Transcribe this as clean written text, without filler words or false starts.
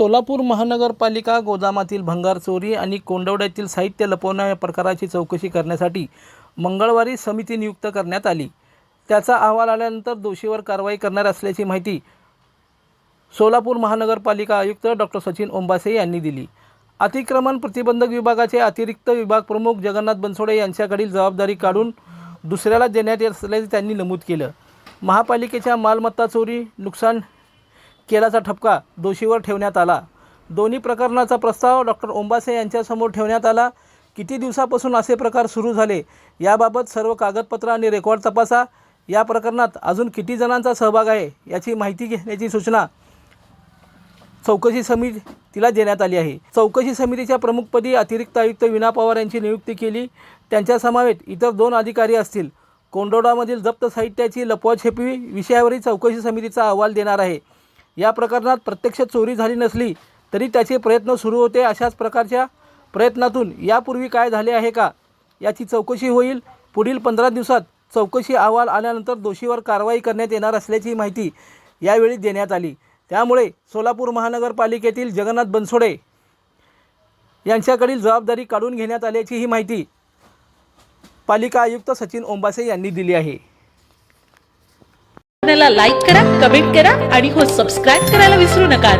सोलापूर महानगरपालिका गोदामातील भंगार चोरी आणि कोंडवड्यातील साहित्य लपवण्या या प्रकाराची चौकशी करण्यासाठी मंगळवारी समिती नियुक्त करण्यात आली। त्याचा अहवाल आल्यानंतर दोषीवर कारवाई करणार असल्याची माहिती सोलापूर महानगरपालिका आयुक्त डॉक्टर सचिन ओंबासे यांनी दिली। अतिक्रमण प्रतिबंधक विभागाचे अतिरिक्त विभाग प्रमुख जगन्नाथ बनसोडे यांच्याकडील जबाबदारी काढून दुसऱ्याला देण्यात येत असल्याचे त्यांनी नमूद केलं। महापालिकेच्या मालमत्ता चोरी नुकसान केल्याचा ठपका दोषीवर ठेवण्यात आला। दोन्ही प्रकरणाचा प्रस्ताव डॉक्टर ओंबासे यांच्यासमोर ठेवण्यात आला। किती दिवसापासून असे प्रकार सुरू झाले याबाबत सर्व कागदपत्र आणि रेकॉर्ड तपासा। या प्रकरणात अजून किती जणांचा सहभाग आहे याची माहिती घेण्याची सूचना चौकशी समितीला देण्यात आली आहे। चौकशी समितीच्या प्रमुखपदी अतिरिक्त आयुक्त वीणा पवार यांची नियुक्ती केली। त्यांच्या समवेत इतर 2 अधिकारी असतील। कोंडवडामधील जप्त साहित्याची लपवाछपवी विषयावरील चौकशी समितीचा अहवाल देणार आहे। या प्रकरणात प्रत्यक्ष चोरी झाली नसली तरी त्याचे प्रयत्न सुरू होते। अशाच प्रकारच्या प्रयत्नातून यापूर्वी काय झाले आहे का याची चौकशी होईल। पुढील 15 दिवसात चौकशी अहवाल आल्यानंतर दोषीवर कारवाई करण्यात येणार असल्याची माहिती यावेळी देण्यात आली। त्यामुळे सोलापूर महानगरपालिकेतील जगन्नाथ बनसोडे यांच्याकडील जबाबदारी काढून घेण्यात आल्याची ही माहिती पालिका आयुक्त सचिन ओंबासे यांनी दिली आहे। चॅनलला लाईक करा, कमेंट करा आणि सबस्क्राइब करायला विसरू नका।